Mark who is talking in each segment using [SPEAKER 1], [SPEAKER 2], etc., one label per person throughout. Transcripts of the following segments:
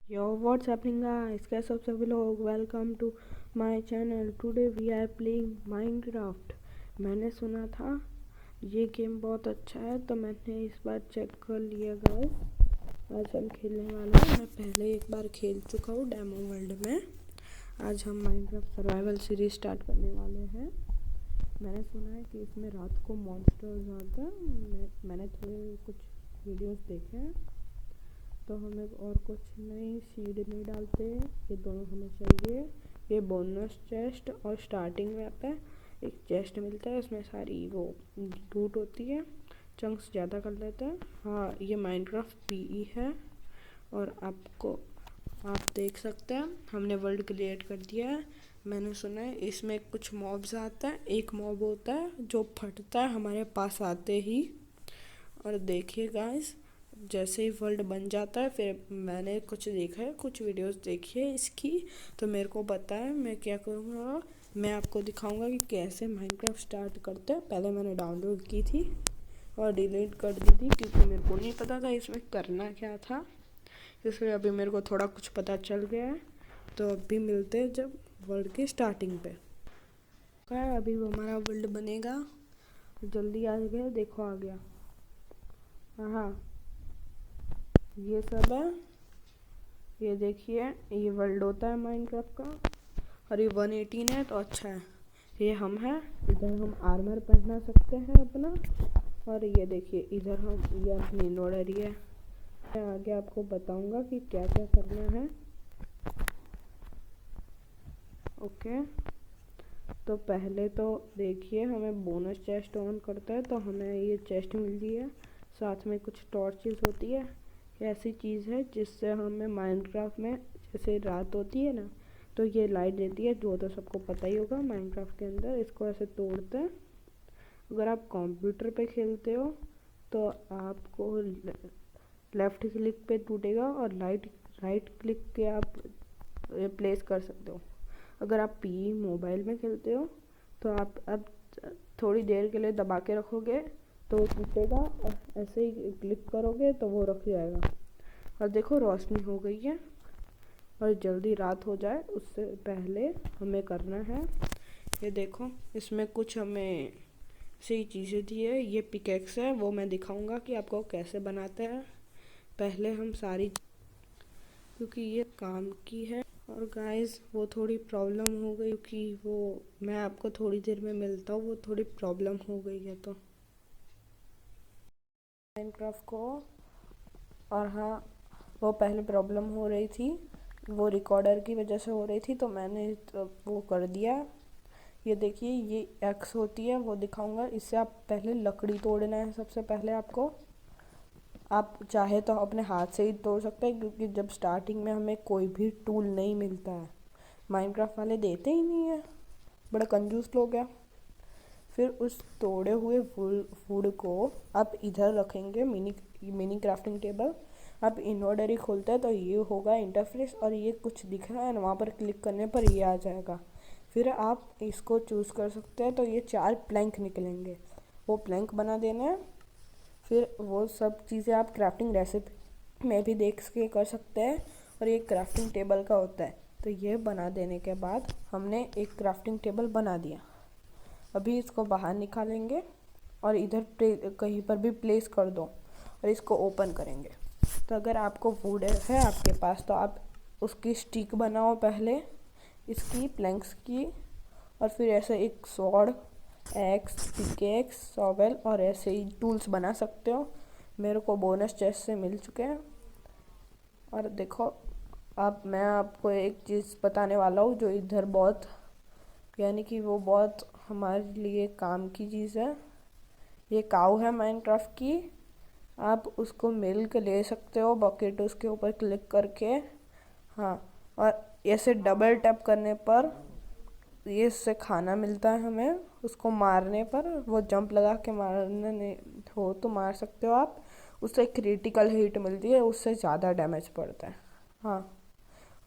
[SPEAKER 1] Yo, what's happening guys? कैसे हो सभी लोग? Welcome to my channel. Today we are playing Minecraft. मैंने सुना था ये गेम बहुत अच्छा है, तो मैंने इस बार चेक कर लिया गाइस। आज हम खेलने वाले हैं। मैं पहले एक बार खेल चुका हूँ डेमो वर्ल्ड में। आज हम माइनक्राफ्ट सर्वाइवल सीरीज स्टार्ट करने वाले हैं। मैंने सुना है कि इसमें रात को मॉन्स्टर्स आते हैं। मैंने थोड़े कुछ वीडियोस देखे हैं, तो हमें और कुछ नहीं, सीड नहीं डालते, ये दोनों हमें चाहिए। ये बोनस चेस्ट और स्टार्टिंग में पे एक चेस्ट मिलता है, उसमें सारी वो लूट होती है। चंक्स ज़्यादा कर लेते हैं। हाँ, ये माइनक्राफ्ट पीई है और आप देख सकते हैं हमने वर्ल्ड क्रिएट कर दिया है। मैंने सुना है इसमें कुछ मॉब्स आता है। एक मॉब होता है जो फटता है हमारे पास आते ही। और देखिए गाइस, जैसे ही वर्ल्ड बन जाता है, फिर मैंने कुछ देखा है, कुछ वीडियोस देखी है इसकी, तो मेरे को पता है मैं क्या करूँगा। मैं आपको दिखाऊंगा कि कैसे माइनक्राफ्ट स्टार्ट करते हैं। पहले मैंने डाउनलोड की थी और डिलीट कर दी थी क्योंकि मेरे को नहीं पता था इसमें करना क्या था। इसलिए अभी मेरे को थोड़ा कुछ पता चल गया है। तो अभी मिलते हैं जब वर्ल्ड की स्टार्टिंग पे। क्या है, अभी वो हमारा वर्ल्ड बनेगा। जल्दी आ गया, देखो आ गया। हाँ, ये सब है। ये देखिए, ये वर्ल्ड होता है माइनक्राफ्ट का। और ये 118 है तो अच्छा है। ये हम हैं, इधर हम आर्मर पहना सकते हैं अपना। और ये देखिए, इधर हम, ये अपनी इन्वेंटरी है। मैं आगे आपको बताऊंगा कि क्या क्या करना है। ओके, तो पहले तो देखिए, हमें बोनस चेस्ट ऑन करता है तो हमें ये चेस्ट मिलती है। साथ में कुछ टॉर्चेस होती है। ये ऐसी चीज़ है जिससे हमें माइनक्राफ्ट में जैसे रात होती है ना, तो ये लाइट देती है, जो तो सबको पता ही होगा। माइनक्राफ्ट के अंदर इसको ऐसे तोड़ते हैं। अगर आप कंप्यूटर पे खेलते हो तो आपको लेफ़्ट क्लिक पे टूटेगा और राइट क्लिक के आप प्लेस कर सकते हो। अगर आप पी मोबाइल में खेलते हो तो आप अब थोड़ी देर के लिए दबा के रखोगे तो वो टूटेगा, और ऐसे ही क्लिक करोगे तो वो रख जाएगा। और देखो, रोशनी हो गई है। और जल्दी रात हो जाए उससे पहले हमें करना है। ये देखो, इसमें कुछ हमें सही चीज़ें दी है। ये पिकेक्स है, वो मैं दिखाऊंगा कि आपको कैसे बनाते हैं। पहले हम सारी, क्योंकि ये काम की है। और गाइस, वो थोड़ी प्रॉब्लम हो गई क्योंकि वो, मैं आपको थोड़ी देर में मिलता हूँ, वो थोड़ी प्रॉब्लम हो गई है तो माइनक्राफ्ट को। और हाँ, वो पहले प्रॉब्लम हो रही थी, वो रिकॉर्डर की वजह से हो रही थी, तो मैंने तो वो कर दिया। ये देखिए, ये एक्स होती है, वो दिखाऊंगा। इससे आप पहले लकड़ी तोड़ना है सबसे पहले आपको। आप चाहे तो अपने हाथ से ही तोड़ सकते हैं, क्योंकि जब स्टार्टिंग में हमें कोई भी टूल नहीं मिलता है, माइनक्राफ्ट वाले देते ही नहीं है, बड़ा कंजूस लोग हैं। फिर उस तोड़े हुए वुड को आप इधर रखेंगे, मिनी मिनी क्राफ्टिंग टेबल। आप इन्वेंटरी खोलते हैं तो ये होगा इंटरफेस, और ये कुछ दिख रहा है ना, वहाँ पर क्लिक करने पर ये आ जाएगा। फिर आप इसको चूज़ कर सकते हैं, तो ये 4 प्लैंक निकलेंगे, वो प्लैंक बना देना है। फिर वो सब चीज़ें आप क्राफ्टिंग रेसिपी में भी देख के कर सकते हैं, और ये क्राफ्टिंग टेबल का होता है। तो ये बना देने के बाद हमने एक क्राफ्टिंग टेबल बना दिया। अभी इसको बाहर निकालेंगे और इधर कहीं पर भी प्लेस कर दो, और इसको ओपन करेंगे। तो अगर आपको वुड है आपके पास, तो आप उसकी स्टिक बनाओ पहले, इसकी प्लैंक्स की। और फिर ऐसे एक सॉर्ड, एक्स, पिकेक्स, शॉवेल और ऐसे ही टूल्स बना सकते हो। मेरे को बोनस चेस्ट से मिल चुके हैं। और देखो, अब मैं आपको एक चीज़ बताने वाला हूँ जो इधर बहुत, यानी कि वो बहुत हमारे लिए काम की चीज़ है। ये काऊ है माइनक्राफ्ट की। आप उसको मिल्क ले सकते हो बकेट, उसके ऊपर क्लिक करके। हाँ, और ऐसे डबल टैप करने पर ये इससे खाना मिलता है हमें। उसको मारने पर, वो जंप लगा के मारने हो तो मार सकते हो आप। उससे क्रिटिकल हिट मिलती है, उससे ज़्यादा डैमेज पड़ता है। हाँ,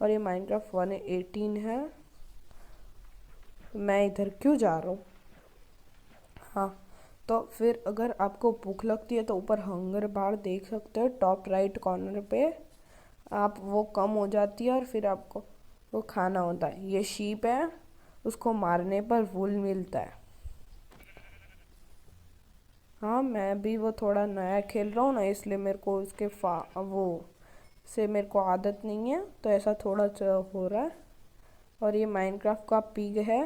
[SPEAKER 1] और ये माइनक्राफ्ट 118 है। मैं इधर क्यों जा रहा हूँ? हाँ, तो फिर अगर आपको भूख लगती है तो ऊपर हंगर बार देख सकते हो, टॉप राइट कॉर्नर पे। आप वो कम हो जाती है और फिर आपको वो खाना होता है। ये शीप है, उसको मारने पर वूल मिलता है। हाँ, मैं भी वो थोड़ा नया खेल रहा हूँ ना, इसलिए मेरे को उसके वो से मेरे को आदत नहीं है, तो ऐसा थोड़ा हो रहा है। और ये माइनक्राफ्ट का पिग है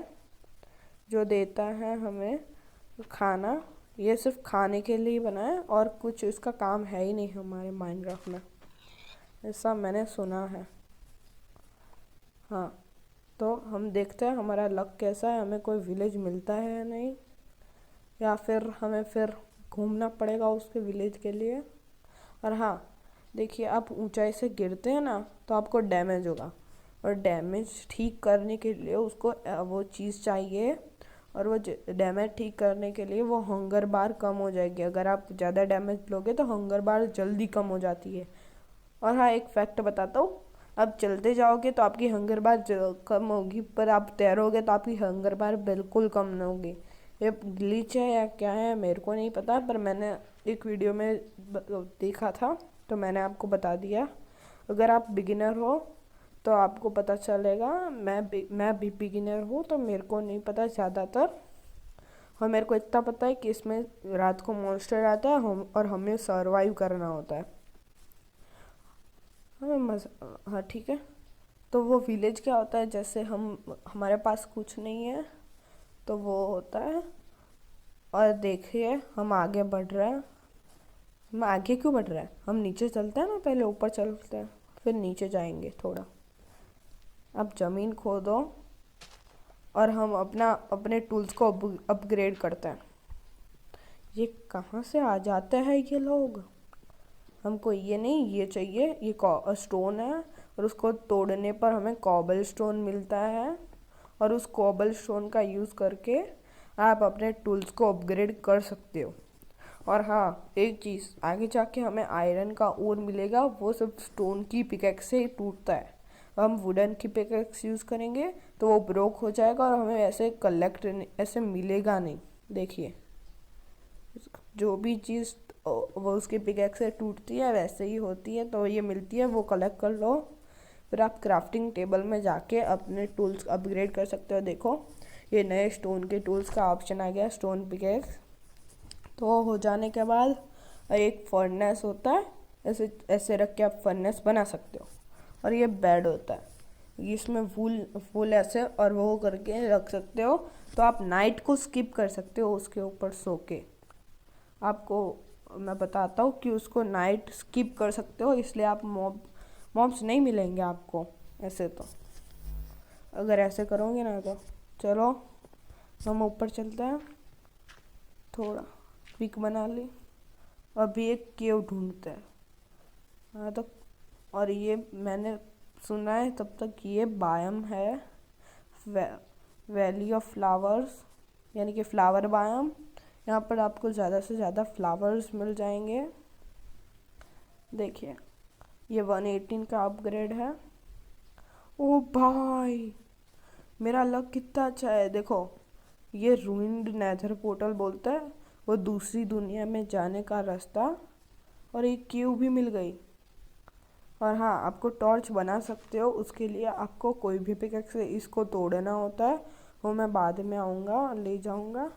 [SPEAKER 1] जो देता है हमें खाना। ये सिर्फ खाने के लिए ही बना है और कुछ इसका काम है ही नहीं हमारे माइनक्राफ्ट में, ऐसा मैंने सुना है। हाँ, तो हम देखते हैं हमारा लक कैसा है, हमें कोई विलेज मिलता है या नहीं, या फिर हमें फिर घूमना पड़ेगा उसके विलेज के लिए। और हाँ, देखिए आप ऊंचाई से गिरते हैं ना तो आपको डैमेज होगा, और डैमेज ठीक करने के लिए उसको वो चीज़ चाहिए, और वो डैमेज ठीक करने के लिए वो हंगर बार कम हो जाएगी। अगर आप ज़्यादा डैमेज लोगे तो हंगर बार जल्दी कम हो जाती है। और हाँ, एक फैक्ट बताता हूँ, आप चलते जाओगे तो आपकी हंगर बार कम होगी, पर आप तैरोगे तो आपकी हंगर बार बिल्कुल कम नहीं होगी। ये ग्लिच है या क्या है मेरे को नहीं पता, पर मैंने एक वीडियो में देखा था, तो मैंने आपको बता दिया। अगर आप बिगिनर हो तो आपको पता चलेगा। मैं भी बिगिनर हूँ तो मेरे को नहीं पता ज़्यादातर। और मेरे को इतना पता है कि इसमें रात को मॉन्स्टर आता है और हमें सरवाइव करना होता है। हमें मज़ा, हाँ ठीक है। तो वो विलेज क्या होता है, जैसे हमारे पास कुछ नहीं है तो वो होता है। और देखिए हम आगे बढ़ रहे हैं। हम आगे क्यों बढ़ रहे हैं, हम नीचे चलते हैं ना, पहले ऊपर चलते हैं फिर नीचे जाएंगे थोड़ा। अब ज़मीन खोदो और हम अपने टूल्स को अपग्रेड करते हैं। ये कहाँ से आ जाते हैं ये लोग, हमको ये नहीं ये चाहिए। ये स्टोन है और उसको तोड़ने पर हमें कॉबल स्टोन मिलता है, और उस कॉबल स्टोन का यूज़ करके आप अपने टूल्स को अपग्रेड कर सकते हो। और हाँ, एक चीज़, आगे जाके हमें आयरन का ओर मिलेगा, वो सब स्टोन की पिकैक्स से ही टूटता है। हम वुडन की पिकैक्स यूज़ करेंगे तो वो ब्रोक हो जाएगा और हमें ऐसे मिलेगा नहीं। देखिए, जो भी चीज़ वो उसके पिकैक्स से टूटती है वैसे ही होती है, तो ये मिलती है वो कलेक्ट कर लो। फिर आप क्राफ्टिंग टेबल में जाके अपने टूल्स अपग्रेड कर सकते हो। देखो, ये नए स्टोन के टूल्स का ऑप्शन आ गया, स्टोन पिकैक्स। तो हो जाने के बाद एक फर्नेस होता है, ऐसे ऐसे रख के आप फर्नेस बना सकते हो। और ये बेड होता है, इसमें फूल ऐसे और वो करके रख सकते हो, तो आप नाइट को स्किप कर सकते हो उसके ऊपर सो के। आपको मैं बताता हूँ कि उसको नाइट स्किप कर सकते हो, इसलिए आप मॉब्स नहीं मिलेंगे आपको ऐसे। तो अगर ऐसे करोगे ना तो चलो हम ऊपर चलते हैं। थोड़ा पिक बना ली, अभी एक केव ढूंढते हैं। हाँ तो, और ये मैंने सुना है तब तक ये बायम है, वे, वैली ऑफ फ्लावर्स, यानी कि फ्लावर बायम। यहाँ पर आपको ज़्यादा से ज़्यादा फ्लावर्स मिल जाएंगे। देखिए, ये 118 का अपग्रेड है। ओ भाई, मेरा लक कितना अच्छा है। देखो, ये रूइंड नेदर पोर्टल बोलता है, वो दूसरी दुनिया में जाने का रास्ता। और एक क्यू भी मिल गई। और हाँ, आपको टॉर्च बना सकते हो, उसके लिए आपको कोई भी पिकैक्स से इसको तोड़ना होता है। वो मैं बाद में आऊँगा ले जाऊँगा।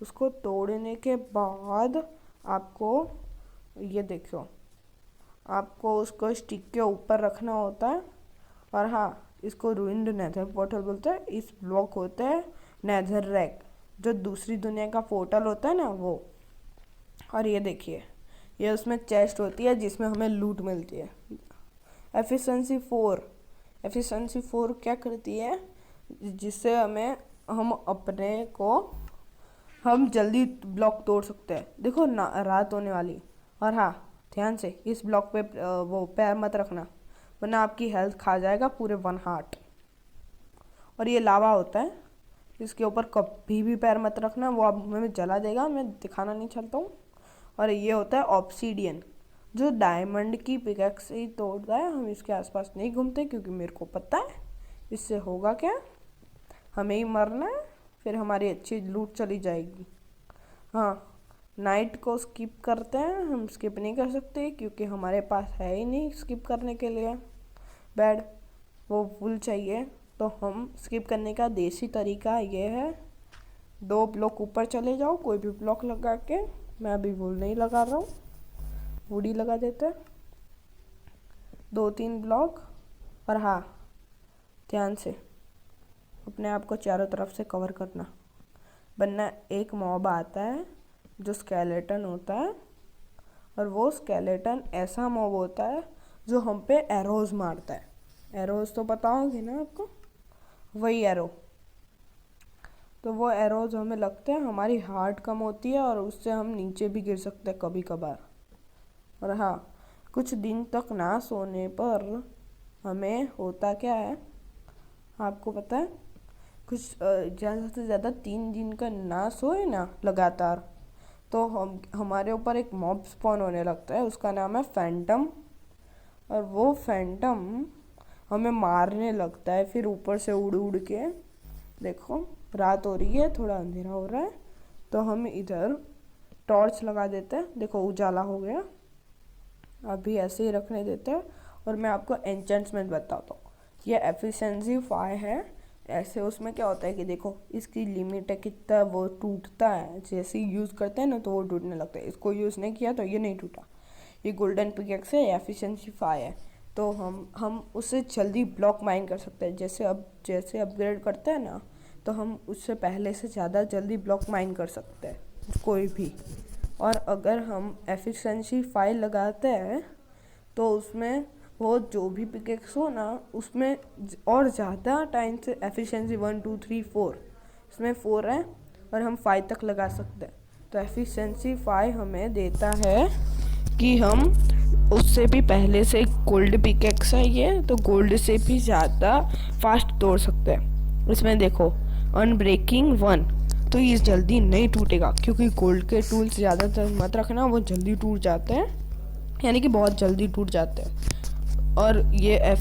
[SPEAKER 1] उसको तोड़ने के बाद आपको, ये देखो, आपको उसको स्टिक के ऊपर रखना होता है। और हाँ, इसको रूइंड नेदर पोर्टल बोलते हैं। इस ब्लॉक होते हैं नेदर रैक, जो दूसरी दुनिया का पोर्टल होता है ना वो। और ये देखिए, ये उसमें चेस्ट होती है जिसमें हमें लूट मिलती है। एफिशिएंसी 4 क्या करती है, जिससे हम अपने को हम जल्दी ब्लॉक तोड़ सकते हैं। देखो ना, रात होने वाली। और हाँ, ध्यान से इस ब्लॉक पे वो पैर मत रखना, वरना आपकी हेल्थ खा जाएगा पूरे 1 हार्ट। और ये लावा होता है, इसके ऊपर कभी भी पैर मत रखना, वो आप हमें जला देगा। मैं दिखाना नहीं चाहता हूँ। और ये होता है ऑब्सीडियन, जो डायमंड की पिकैक्स से ही तोड़ता है। हम इसके आसपास नहीं घूमते क्योंकि मेरे को पता है इससे होगा क्या, हमें ही मरना है, फिर हमारी अच्छी लूट चली जाएगी। हाँ, नाइट को स्किप करते हैं, हम स्किप नहीं कर सकते क्योंकि हमारे पास है ही नहीं स्किप करने के लिए बेड, वो वूल चाहिए। तो हम स्किप करने का देसी तरीका ये है, 2 ब्लॉक ऊपर चले जाओ, कोई भी ब्लॉक लगा के। मैं अभी वूल नहीं लगा रहा हूँ, वुड ही लगा देते हैं, 2-3 ब्लॉक। और हाँ, ध्यान से अपने आप को चारों तरफ से कवर करना, वरना एक मॉब आता है जो स्केलेटन होता है, और वो स्केलेटन ऐसा मॉब होता है जो हम पे एरोज मारता है। एरोज तो पता होगी ना आपको, वही एरो। तो वो एरोज हमें लगते हैं, हमारी हार्ट कम होती है और उससे हम नीचे भी गिर सकते हैं कभी कभार। और हाँ, कुछ दिन तक ना सोने पर हमें होता क्या है आपको पता है? कुछ ज़्यादा से ज़्यादा 3 दिन का ना सोए ना लगातार, तो हमारे ऊपर एक मॉब स्पॉन होने लगता है, उसका नाम है फैंटम। और वो फैंटम हमें मारने लगता है, फिर ऊपर से उड़ उड़ के। देखो रात हो रही है, थोड़ा अंधेरा हो रहा है, तो हम इधर टॉर्च लगा देते हैं। देखो उजाला हो गया, अभी ऐसे ही रखने देते हैं। और मैं आपको एन्चेंटमेंट बताता हूँ, ये एफिशिएंसी 5 है। ऐसे उसमें क्या होता है कि देखो इसकी लिमिट है कितना वो टूटता है, जैसे ही यूज़ करते हैं ना तो वो टूटने लगता है। इसको यूज़ नहीं किया तो ये नहीं टूटा। ये गोल्डन पिकेक्स है, एफिशिएंसी 5 है, तो हम उससे जल्दी ब्लॉक माइन कर सकते हैं। जैसे अपग्रेड करते हैं ना, तो हम उससे पहले से ज़्यादा जल्दी ब्लॉक माइन कर सकते हैं कोई भी। और अगर हम एफिशिएंसी 5 लगाते हैं तो उसमें वो जो भी पिकेक्स हो ना, उसमें और ज़्यादा टाइम से एफिशिएंसी 1 2 3 4, इसमें 4 है और हम 5 तक लगा सकते हैं। तो एफिशिएंसी 5 हमें देता है कि हम उससे भी पहले से गोल्ड पिकेक्स है ये, तो गोल्ड से भी ज़्यादा फास्ट तोड़ सकते हैं। इसमें देखो अनब्रेकिंग 1, तो ये जल्दी नहीं टूटेगा क्योंकि गोल्ड के टूल्स ज़्यादातर मत रखना, वो जल्दी टूट जाते हैं, यानी कि बहुत जल्दी टूट जाते हैं। और ये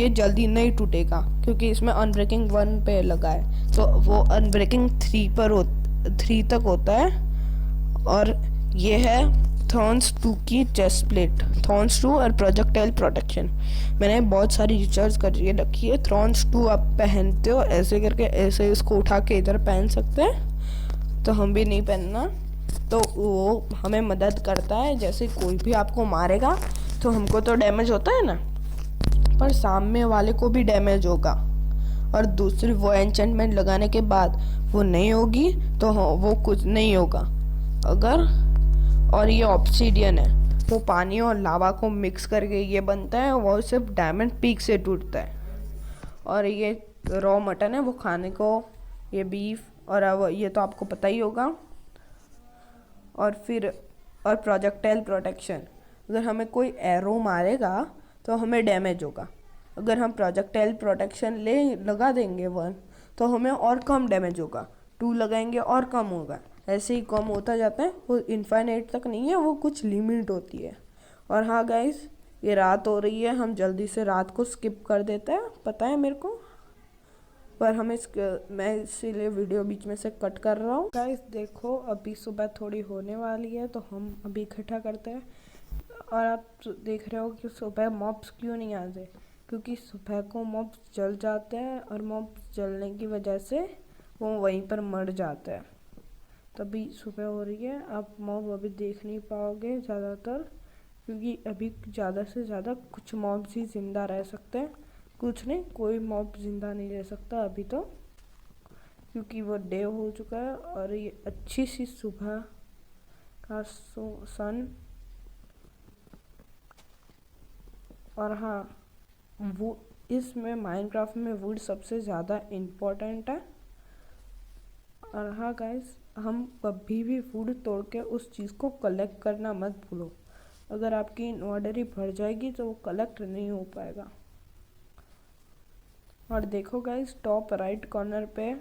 [SPEAKER 1] जल्दी नहीं टूटेगा क्योंकि इसमें अनब्रेकिंग 1 पे लगा है, तो वो अनब्रेकिंग 3 तक होता है। और ये है थॉर्न्स 2 की चेस्ट प्लेट, थॉर्न्स 2 और प्रोजेक्टाइल प्रोटेक्शन। मैंने बहुत सारी रिसर्च करके रखी है। थॉर्न्स 2 आप पहनते हो ऐसे करके, ऐसे इसको उठा के इधर पहन सकते हैं, तो हम भी नहीं पहनना। तो वो हमें मदद करता है, जैसे कोई भी आपको मारेगा तो हमको तो डैमेज होता है ना, पर सामने वाले को भी डैमेज होगा। और दूसरी वो एन्चेंटमेंट लगाने के बाद वो नहीं होगी तो वो कुछ नहीं होगा अगर। और ये ऑब्सीडियन है, वो पानी और लावा को मिक्स करके ये बनता है, वो सिर्फ डायमंड पीक से टूटता है। और ये रॉ मटन है वो खाने को, ये बीफ और अब ये तो आपको पता ही होगा। और प्रोजेक्टाइल प्रोटेक्शन, अगर हमें कोई एरो मारेगा तो हमें डैमेज होगा। अगर हम प्रोजेक्टाइल प्रोटेक्शन लगा देंगे 1, तो हमें और कम डैमेज होगा, 2 लगाएंगे और कम होगा, ऐसे ही कम होता जाता है। वो इनफाइनाइट तक नहीं है, वो कुछ लिमिट होती है। और हाँ गाइस, ये रात हो रही है, हम जल्दी से रात को स्किप कर देते हैं, पता है मेरे को, पर मैं इसीलिए वीडियो बीच में से कट कर रहा हूँ। गाइस देखो अभी सुबह थोड़ी होने वाली है, तो हम अभी इकट्ठा करते हैं। और आप देख रहे हो कि सुबह मॉब्स क्यों नहीं आते, क्योंकि सुबह को मॉब्स जल जाते हैं और मॉब्स जलने की वजह से वो वहीं पर मर जाते हैं। तभी सुबह हो रही है, आप मॉब अभी देख नहीं पाओगे ज़्यादातर, क्योंकि अभी ज़्यादा से ज़्यादा कुछ मॉब्स ही ज़िंदा रह सकते हैं, कुछ नहीं, कोई मॉब ज़िंदा नहीं रह सकता अभी तो, क्योंकि वो डे हो चुका है। और ये अच्छी सी सुबह का सन। और हाँ, वो इसमें माइनक्राफ्ट में वुड सबसे ज़्यादा इम्पोर्टेंट है। और हाँ गाइस, हम कभी भी वुड तोड़ के उस चीज़ को कलेक्ट करना मत भूलो, अगर आपकी इन्वेंटरी भर जाएगी तो वो कलेक्ट नहीं हो पाएगा। और देखो गाइस, टॉप राइट कॉर्नर पे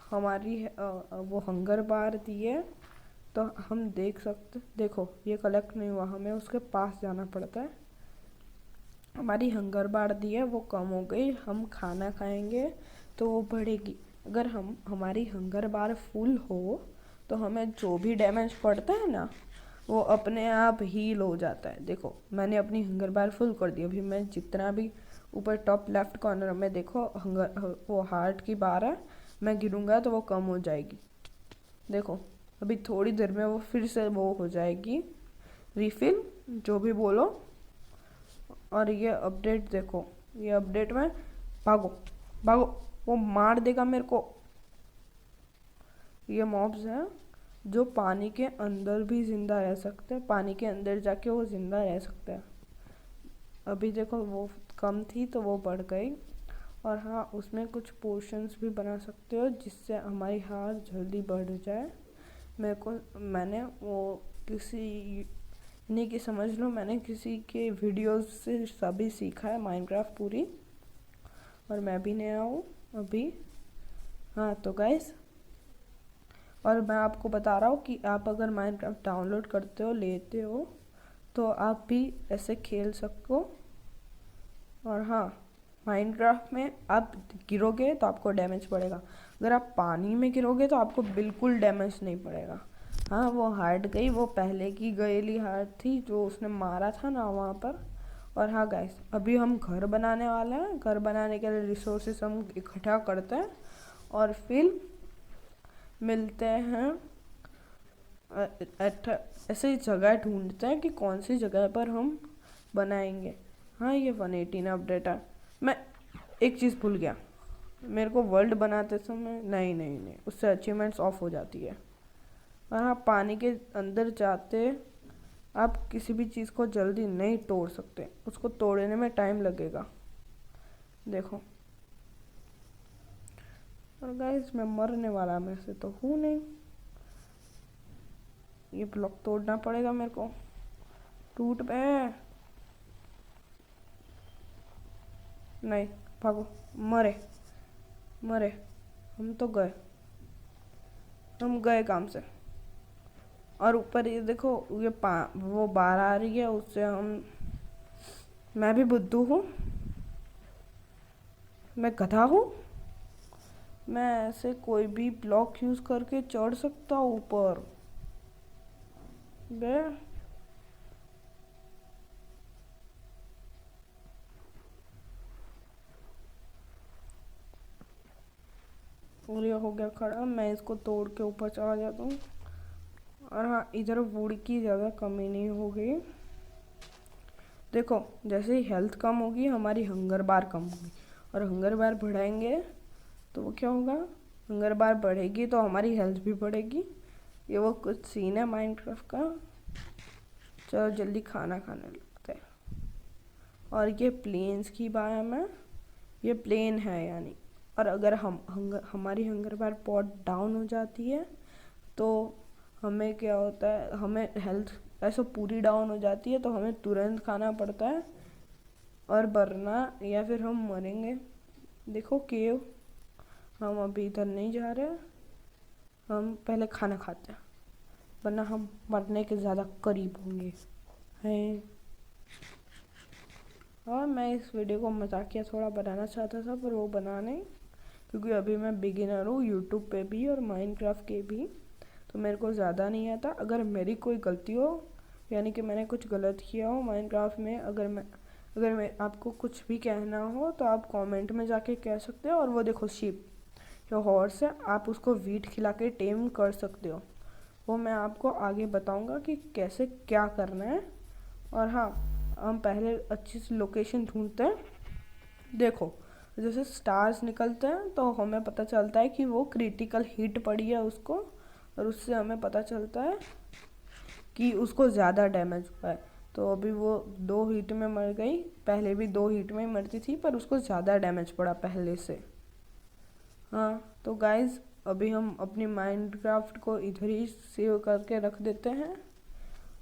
[SPEAKER 1] हमारी वो हंगर बार दी है, तो हम देख सकते, देखो ये कलेक्ट नहीं हुआ, हमें उसके पास जाना पड़ता है। हमारी हंगर बार दी है वो कम हो गई, हम खाना खाएंगे तो वो बढ़ेगी। अगर हमारी हंगर बार फुल हो तो हमें जो भी डैमेज पड़ता है ना वो अपने आप हील हो जाता है। देखो मैंने अपनी हंगर बार फुल कर दी। अभी मैं जितना भी ऊपर टॉप लेफ्ट कॉर्नर में देखो हंगर वो हार्ट की बार है, मैं गिरूंगा तो वो कम हो जाएगी। देखो अभी थोड़ी देर में वो फिर से वो हो जाएगी रिफिल, जो भी बोलो। और ये अपडेट देखो, ये अपडेट में भागो भागो, वो मार देगा मेरे को। ये मॉब्स हैं जो पानी के अंदर भी जिंदा रह सकते हैं, पानी के अंदर जाके वो जिंदा रह सकते हैं। अभी देखो वो कम थी तो वो बढ़ गई। और हाँ, उसमें कुछ पोर्शंस भी बना सकते हो जिससे हमारी हार जल्दी बढ़ जाए। मैंने वो किसी नहीं कि समझ लो मैंने किसी के वीडियोस से सभी सीखा है माइनक्राफ्ट पूरी, और मैं भी नया हूँ अभी। हाँ तो गाइस, और मैं आपको बता रहा हूँ कि आप अगर माइनक्राफ्ट डाउनलोड करते हो लेते हो तो आप भी ऐसे खेल सको। और हाँ, माइनक्राफ्ट में आप गिरोगे तो आपको डैमेज पड़ेगा, अगर आप पानी में गिरोगे तो आपको बिल्कुल डैमेज नहीं पड़ेगा। हाँ वो हार्ट गई, वो पहले की गईली हार्ट थी जो उसने मारा था ना वहाँ पर। और हाँ गाइस, अभी हम घर बनाने वाले हैं। घर बनाने के लिए रिसोर्सेस हम इकट्ठा करते हैं और फिर मिलते हैं। ऐसे जगह ढूंढते हैं कि कौन सी जगह पर हम बनाएंगे। हाँ ये 118 अपडेट है। मैं एक चीज़ भूल गया, मेरे को वर्ल्ड बनाते समय नहीं, उससे अचीवमेंट्स ऑफ हो जाती है। और हाँ, पानी के अंदर जाते आप किसी भी चीज़ को जल्दी नहीं तोड़ सकते, उसको तोड़ने में टाइम लगेगा। देखो और गाइस, मैं मरने वाला में से तो हूँ नहीं। ये ब्लॉक तोड़ना पड़ेगा मेरे को। टूट पे नहीं, भागो, मरे मरे, हम तो गए, हम गए काम से। और ऊपर ये देखो, ये वो बार आ रही है, उससे मैं भी बुद्धू हूँ, मैं गधा हूँ, मैं ऐसे कोई भी ब्लॉक यूज करके चढ़ सकता हूँ ऊपर बे। और ये हो गया खड़ा, मैं इसको तोड़ के ऊपर चढ़ा जाता हूँ। और हाँ, इधर वुड की ज़्यादा कमी नहीं हो गई। देखो जैसे ही हेल्थ कम होगी हमारी हंगर बार कम होगी, और हंगर बार बढ़ाएंगे तो वो क्या होगा, हंगर बार बढ़ेगी तो हमारी हेल्थ भी बढ़ेगी। ये वो कुछ सीन है माइनक्राफ्ट का। चलो जल्दी खाना खाने लगते हैं। और ये प्लेन्स की बात है, ये प्लेन है यानी। और अगर हमारी हंगर बार बहुत डाउन हो जाती है तो हमें क्या होता है, हमें हेल्थ ऐसे पूरी डाउन हो जाती है तो हमें तुरंत खाना पड़ता है, और वरना या फिर हम मरेंगे। देखो केव, हम अभी इधर नहीं जा रहे, हम पहले खाना खाते हैं वरना हम मरने के ज़्यादा करीब होंगे हैं। और मैं इस वीडियो को मजाकिया थोड़ा बनाना चाहता था पर वो बना नहीं, क्योंकि अभी मैं बिगिनर हूँ यूट्यूब पे भी और माइनक्राफ्ट के भी, तो मेरे को ज़्यादा नहीं आता। अगर मेरी कोई गलती हो, यानी कि मैंने कुछ गलत किया हो माइनक्राफ्ट में, अगर मैं आपको कुछ भी कहना हो तो आप कमेंट में जाके कह सकते हो। और वो देखो शीप जो हॉर्स है, आप उसको वीट खिला के टेम कर सकते हो, वो मैं आपको आगे बताऊंगा कि कैसे क्या करना है। और हाँ, हम पहले अच्छी सी लोकेशन ढूंढते हैं। देखो जैसे स्टार्स निकलते हैं तो हमें पता चलता है कि वो क्रिटिकल हिट पड़ी है उसको, और उससे हमें पता चलता है कि उसको ज़्यादा डैमेज हुआ है। तो अभी वो 2 हीट में मर गई, पहले भी 2 हीट में मरती थी पर उसको ज़्यादा डैमेज पड़ा पहले से। हाँ तो गाइज, अभी हम अपनी माइनक्राफ्ट को इधर ही सेव करके रख देते हैं,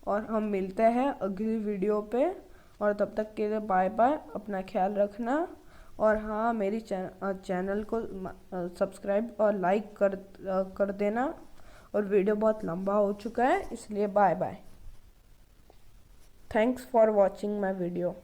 [SPEAKER 1] और हम मिलते हैं अगली वीडियो पे। और तब तक के लिए बाय बाय, अपना ख्याल रखना। और हाँ, मेरी चैनल को सब्सक्राइब और लाइक कर देना। और वीडियो बहुत लंबा हो चुका है इसलिए bye bye. Thanks for watching my video.